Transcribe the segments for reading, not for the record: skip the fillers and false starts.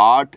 8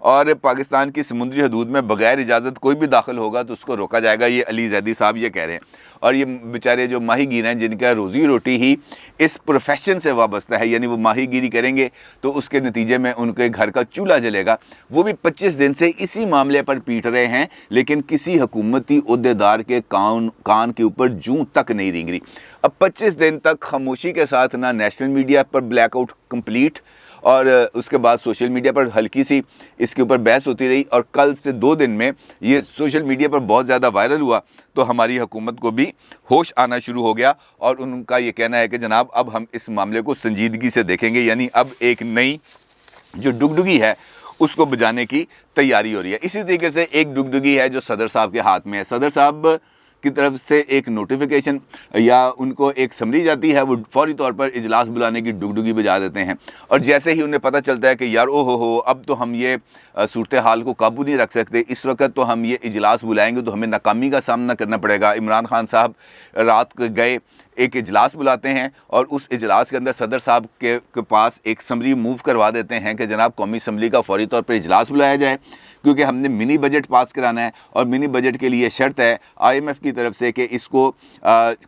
اور پاکستان کی سمندری حدود میں بغیر اجازت کوئی بھی داخل ہوگا تو اس کو روکا جائے گا، یہ علی زیدی صاحب یہ کہہ رہے ہیں۔ اور یہ بیچارے جو ماہی گیر ہیں جن کا روزی روٹی ہی اس پروفیشن سے وابستہ ہے، یعنی وہ ماہی گیری کریں گے تو اس کے نتیجے میں ان کے گھر کا چولہا جلے گا، وہ بھی 25 دن سے اسی معاملے پر پیٹ رہے ہیں، لیکن کسی حکومتی عہدیدار کے کان کے اوپر جوں تک نہیں رینگ رہی۔ اب 25 دن تک خاموشی کے ساتھ نہ نیشنل میڈیا پر بلیک آؤٹ کمپلیٹ، اور اس کے بعد سوشل میڈیا پر ہلکی سی اس کے اوپر بحث ہوتی رہی، اور کل سے 2 دن میں یہ سوشل میڈیا پر بہت زیادہ وائرل ہوا تو ہماری حکومت کو بھی ہوش آنا شروع ہو گیا، اور ان کا یہ کہنا ہے کہ جناب اب ہم اس معاملے کو سنجیدگی سے دیکھیں گے، یعنی اب ایک نئی جو ڈگڈگی ہے اس کو بجانے کی تیاری ہو رہی ہے۔ اسی طریقے سے ایک ڈگڈگی ہے جو صدر صاحب کے ہاتھ میں ہے۔ صدر صاحب کی طرف سے ایک نوٹیفیکیشن یا ان کو ایک سمری جاتی ہے، وہ فوری طور پر اجلاس بلانے کی ڈگڈگی بجا دیتے ہیں، اور جیسے ہی انہیں پتہ چلتا ہے کہ یار او ہو اب تو ہم یہ صورتحال کو قابو نہیں رکھ سکتے، اس وقت تو ہم یہ اجلاس بلائیں گے تو ہمیں ناکامی کا سامنا کرنا پڑے گا۔ عمران خان صاحب رات کو گئے، ایک اجلاس بلاتے ہیں، اور اس اجلاس کے اندر صدر صاحب کے پاس ایک سمری موو کروا دیتے ہیں کہ جناب قومی اسمبلی کا فوری طور پر اجلاس بلایا جائے، کیونکہ ہم نے منی بجٹ پاس کرانا ہے، اور منی بجٹ کے لیے شرط ہے IMF کی طرف سے کہ اس کو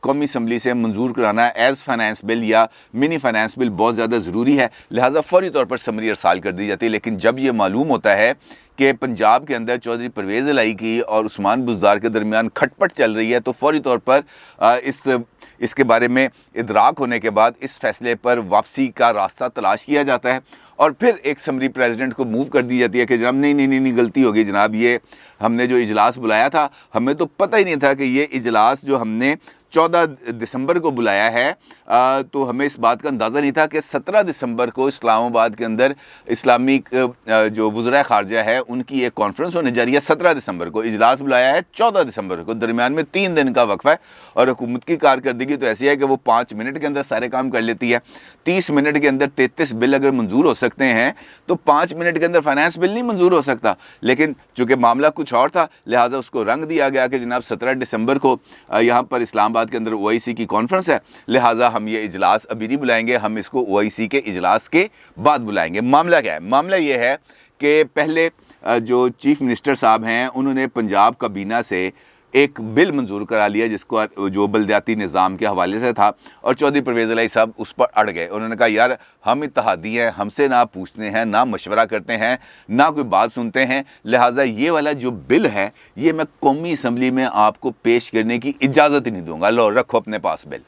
قومی اسمبلی سے منظور کرانا ہے ایز فائنانس بل یا منی فائنانس بل بہت زیادہ ضروری ہے، لہٰذا فوری طور پر سمری ارسال کر دی جاتی ہے۔ لیکن جب یہ معلوم ہوتا ہے کہ پنجاب کے اندر چودھری پرویز الہی کی اور عثمان بزدار کے درمیان کھٹ پٹ چل رہی ہے، تو فوری طور پر اس کے بارے میں ادراک ہونے کے بعد اس فیصلے پر واپسی کا راستہ تلاش کیا جاتا ہے، اور پھر ایک سمری پریزیڈنٹ کو موو کر دی جاتی ہے کہ جناب نہیں غلطی ہوگی جناب، یہ ہم نے جو اجلاس بلایا تھا ہمیں تو پتہ ہی نہیں تھا کہ یہ اجلاس جو ہم نے 14 دسمبر کو بلایا ہے، تو ہمیں اس بات کا اندازہ نہیں تھا کہ 17 دسمبر کو اسلام آباد کے اندر اسلامک جو وزراء خارجہ ہے ان کی ایک کانفرنس ہونے جا رہی ہے۔ 17 دسمبر کو اجلاس بلایا ہے، 14 دسمبر کو، درمیان میں 3 دن کا وقفہ ہے، اور حکومت کی کارکردگی تو ایسی ہے کہ وہ 5 منٹ کے اندر سارے کام کر لیتی ہے۔ 30 منٹ کے اندر 33 بل اگر منظور ہو سکتے ہیں تو 5 منٹ کے اندر فائنانس بل نہیں منظور ہو سکتا، لیکن چونکہ معاملہ کچھ اور تھا لہٰذا اس کو رنگ دیا گیا کہ جناب 17 دسمبر کو یہاں پر اسلام آباد کے اندر OIC کی کانفرنس ہے، لہٰذا ہم یہ اجلاس ابھی نہیں بلائیں گے، ہم اس کو OIC کے اجلاس کے بعد بلائیں گے۔ معاملہ کیا ہے؟ معاملہ یہ ہے کہ پہلے جو چیف منسٹر صاحب ہیں انہوں نے پنجاب کابینہ سے ایک بل منظور کرا لیا جس کو جو بلدیاتی نظام کے حوالے سے تھا، اور چودھری پرویز الہی صاحب اس پر اڑ گئے۔ انہوں نے کہا یار ہم اتحادی ہیں، ہم سے نہ پوچھتے ہیں، نہ مشورہ کرتے ہیں، نہ کوئی بات سنتے ہیں، لہٰذا یہ والا جو بل ہے یہ میں قومی اسمبلی میں آپ کو پیش کرنے کی اجازت ہی نہیں دوں گا، لو رکھو اپنے پاس بل۔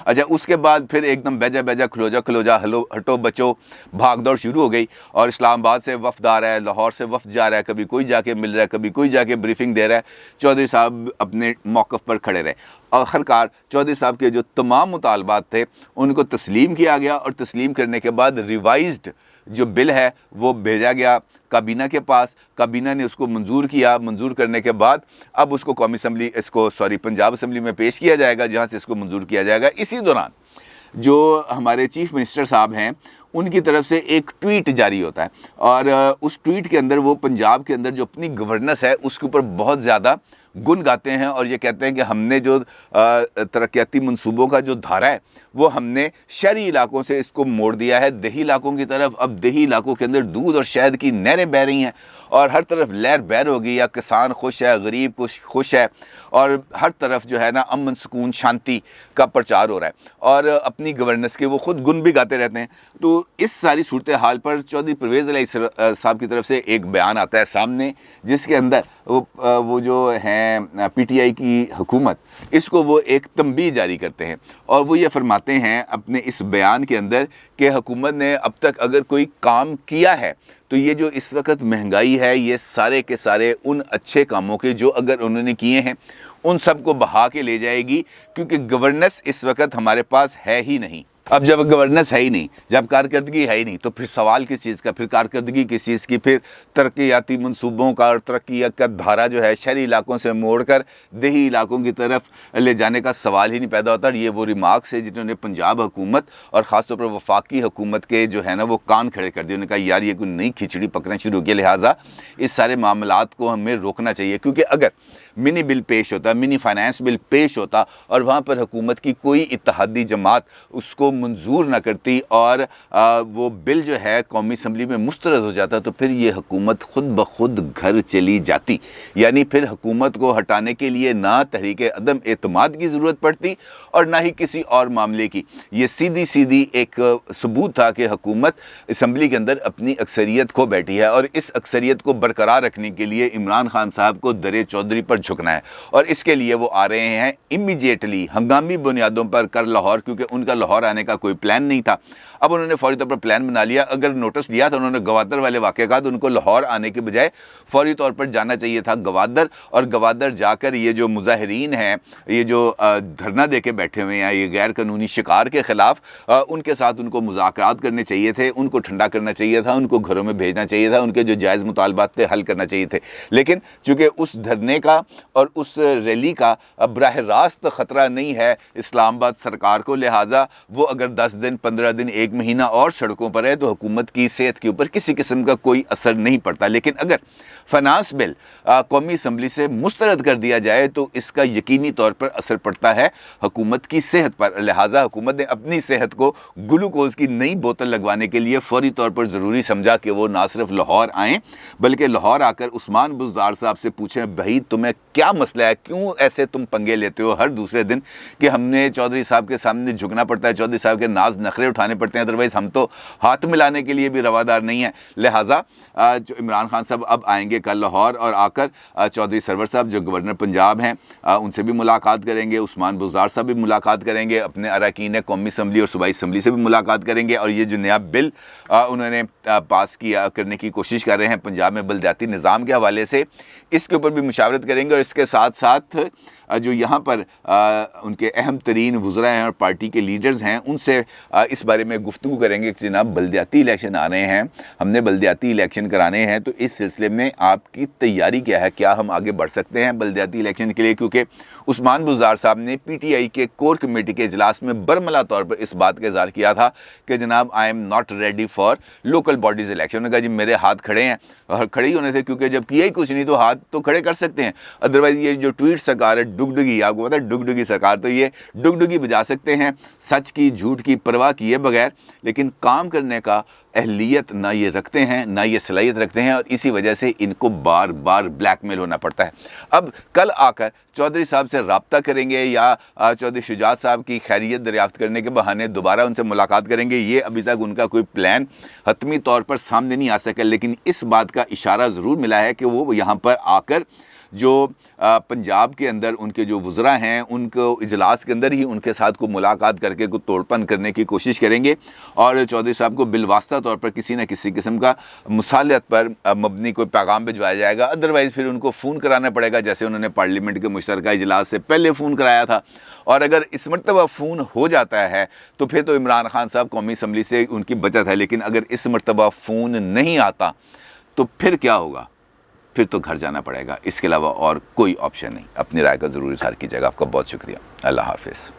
اچھا، اس کے بعد پھر ایک دم بیجا کھلو جا ہٹو بچو بھاگ دوڑ شروع ہو گئی، اور اسلام آباد سے وفد آ رہا ہے، لاہور سے وفد جا رہا ہے، کبھی کوئی جا کے مل رہا ہے، کبھی کوئی جا کے بریفنگ دے رہا ہے۔ چودھری صاحب اپنے موقف پر کھڑے رہے، آخرکار چودھری صاحب کے جو تمام مطالبات تھے ان کو تسلیم کیا گیا، اور تسلیم کرنے کے بعد ریوائزڈ جو بل ہے وہ بھیجا گیا کابینہ کے پاس، کابینہ نے اس کو منظور کیا، منظور کرنے کے بعد اب اس کو پنجاب اسمبلی میں پیش کیا جائے گا، جہاں سے اس کو منظور کیا جائے گا۔ اسی دوران جو ہمارے چیف منسٹر صاحب ہیں ان کی طرف سے ایک ٹویٹ جاری ہوتا ہے، اور اس ٹویٹ کے اندر وہ پنجاب کے اندر جو اپنی گورننس ہے اس کے اوپر بہت زیادہ گن گاتے ہیں، اور یہ کہتے ہیں کہ ہم نے جو ترقیاتی منصوبوں کا جو دھارا ہے وہ ہم نے شہری علاقوں سے اس کو موڑ دیا ہے دیہی علاقوں کی طرف۔ اب دیہی علاقوں کے اندر دودھ اور شہد کی نہریں بہہ رہی ہیں، اور ہر طرف لہر بہر ہو گئی، یا کسان خوش ہے، غریب خوش ہے، اور ہر طرف جو ہے نا امن سکون شانتی کا پرچار ہو رہا ہے، اور اپنی گورننس کے وہ خود گن بھی گاتے رہتے ہیں۔ تو اس ساری صورتحال پر چودھری پرویز الہی صاحب کی طرف سے ایک بیان آتا ہے سامنے، جس کے اندر وہ جو ہیں PTI کی حکومت اس کو وہ ایک تنبیہ جاری کرتے ہیں، اور وہ یہ فرماتے ہیں اپنے اس بیان کے اندر کہ حکومت نے اب تک اگر کوئی کام کیا ہے تو یہ جو اس وقت مہنگائی ہے یہ سارے کے سارے ان اچھے کاموں کے جو اگر انہوں نے کیے ہیں ان سب کو بہا کے لے جائے گی، کیونکہ گورننس اس وقت ہمارے پاس ہے ہی نہیں۔ اب جب گورننس ہے ہی نہیں، جب کارکردگی ہے ہی نہیں، تو پھر سوال کس چیز کا؟ پھر کارکردگی کس چیز کی؟ پھر ترقیاتی منصوبوں کا اور ترقی کا دھارا جو ہے شہری علاقوں سے موڑ کر دیہی علاقوں کی طرف لے جانے کا سوال ہی نہیں پیدا ہوتا۔ یہ وہ ریمارکس ہے جنہوں نے پنجاب حکومت اور خاص طور پر وفاقی حکومت کے جو ہے نا وہ کان کھڑے کر دیے۔ انہوں نے کہا یار یہ کوئی نئی کھچڑی پکنا شروع کی، لہٰذا اس سارے معاملات کو ہمیں روکنا چاہیے، کیونکہ اگر منی بل پیش ہوتا، منی فائنانس بل پیش ہوتا، اور وہاں پر حکومت کی کوئی اتحادی جماعت اس کو منظور نہ کرتی اور وہ بل جو ہے قومی اسمبلی میں مسترد ہو جاتا تو پھر یہ حکومت خود بخود گھر چلی جاتی. یعنی پھر حکومت کو ہٹانے کے لیے نہ تحریک عدم اعتماد کی ضرورت پڑتی اور نہ ہی کسی اور معاملے کی. یہ سیدھی ایک ثبوت تھا کہ حکومت اسمبلی کے اندر اپنی اکثریت کھو بیٹھی ہے اور اس اکثریت کو برقرار رکھنے کے لیے عمران خان صاحب کو درِ چودھری پر جھکنا ہے اور اس کے لیے وہ آ رہے ہیں امیجیٹلی ہنگامی بنیادوں پر کر لاہور، کیونکہ ان کا لاہور آنے کا کوئی پلان نہیں تھا. اب انہوں نے فوری طور پر پلان بنا لیا. اگر نوٹس لیا تھا انہوں نے گوادر والے واقعے کا تو ان کو لاہور آنے کے بجائے فوری طور پر جانا چاہیے تھا گوادر، اور گوادر جا کر یہ جو مظاہرین ہیں، یہ جو دھرنا دے کے بیٹھے ہوئے ہیں یہ غیر قانونی شکار کے خلاف، ان کے ساتھ ان کو مذاکرات کرنے چاہیے تھے، ان کو ٹھنڈا کرنا چاہیے تھا، ان کو گھروں میں بھیجنا چاہیے تھا، ان کے جو جائز مطالبات تھے حل کرنا چاہیے تھے. لیکن چونکہ اس دھرنے کا اور اس ریلی کا براہ راست خطرہ نہیں ہے اسلام آباد سرکار کو، لہٰذا وہ اگر 10 دن 15 دن 1 مہینہ اور سڑکوں پر ہے تو حکومت کی صحت کے اوپر کسی قسم کا کوئی اثر نہیں پڑتا. لیکن اگر فنانس بل قومی اسمبلی سے مسترد کر دیا جائے تو اس کا یقینی طور پر اثر پڑتا ہے حکومت کی صحت پر. لہٰذا حکومت نے اپنی صحت کو گلوکوز کی نئی بوتل لگوانے کے لیے فوری طور پر ضروری سمجھا کہ وہ نہ صرف لاہور آئیں بلکہ لاہور آ کر عثمان بزدار صاحب سے پوچھیں بھائی تمہیں کیا مسئلہ ہے، کیوں ایسے تم پنگے لیتے ہو ہر دوسرے دن کہ ہم نے چودھری صاحب کے سامنے جھکنا پڑتا ہے، چودھری صاحب کے ناز نخرے اٹھانے پڑتے ہیں، ادروائز ہم تو ہاتھ ملانے کے لیے بھی روادار نہیں ہیں. لہٰذا جو عمران خان صاحب اب آئیں گے کل لاہور اور آ کر چودھری سرور صاحب جو گورنر پنجاب ہیں ان سے بھی ملاقات کریں گے، عثمان بزدار صاحب بھی ملاقات کریں گے، اپنے اراکین قومی اسمبلی اور صوبائی اسمبلی سے بھی ملاقات کریں گے، اور یہ جو نیا بل انہوں نے پاس کرنے کی کوشش کر رہے ہیں پنجاب میں بلدیاتی نظام کے حوالے سے، اس کے اوپر بھی مشاورت کریں گے. اور اس کے ساتھ ساتھ جو یہاں پر ان کے اہم ترین وزراء ہیں اور پارٹی کے لیڈرز ہیں ان سے اس بارے میں گفتگو کریں گے کہ جناب بلدیاتی الیکشن آ رہے ہیں، ہم نے بلدیاتی الیکشن کرانے ہیں، تو اس سلسلے میں آپ کی تیاری کیا ہے، کیا ہم آگے بڑھ سکتے ہیں بلدیاتی الیکشن کے لیے. کیونکہ عثمان بزدار صاحب نے پی ٹی آئی کے کور کمیٹی کے اجلاس میں برملا طور پر اس بات کا اظہار کیا تھا کہ جناب I am not ready for local bodies election. انہوں نے کہا جی میرے ہاتھ کھڑے ہیں، اور کھڑے ہی ہونے سے، کیونکہ جب کیا ہی کچھ نہیں تو ہاتھ تو کھڑے کر سکتے ہیں. ادروائز یہ جو ٹویٹ سرکار ہے ڈگڈگی، آپ کو پتا ہے ڈگڈگی سرکار، تو یہ ڈگڈگی بجا سکتے ہیں سچ کی جھوٹ کی پرواہ کیے بغیر، لیکن کام کرنے کا اہلیت نہ یہ رکھتے ہیں نہ یہ صلاحیت رکھتے ہیں، اور اسی وجہ سے ان کو بار بار بلیک میل ہونا پڑتا ہے. اب کل آ کر چودھری صاحب سے رابطہ کریں گے یا چودھری شجاعت صاحب کی خیریت دریافت کرنے کے بہانے دوبارہ ان سے ملاقات کریں گے، یہ ابھی تک ان کا کوئی پلان حتمی طور پر سامنے نہیں آ سکا. لیکن اس بات کا اشارہ ضرور ملا ہے کہ وہ یہاں پر آ کر جو پنجاب کے اندر ان کے جو وزراء ہیں ان کو اجلاس کے اندر ہی ان کے ساتھ کو ملاقات کر کے کو توڑ پن کرنے کی کوشش کریں گے، اور چودھری صاحب کو بالواسطہ طور پر کسی نہ کسی قسم کا مصالحت پر مبنی کوئی پیغام بھجوایا جائے گا. ادروائز پھر ان کو فون کرانا پڑے گا، جیسے انہوں نے پارلیمنٹ کے مشترکہ اجلاس سے پہلے فون کرایا تھا. اور اگر اس مرتبہ فون ہو جاتا ہے تو پھر تو عمران خان صاحب قومی اسمبلی سے ان کی بچت ہے، لیکن اگر اس مرتبہ فون نہیں آتا تو پھر کیا ہوگا؟ پھر تو گھر جانا پڑے گا، اس کے علاوہ اور کوئی آپشن نہیں. اپنی رائے کا ضرور اظہار کیجیے گا. آپ کا بہت شکریہ. اللہ حافظ.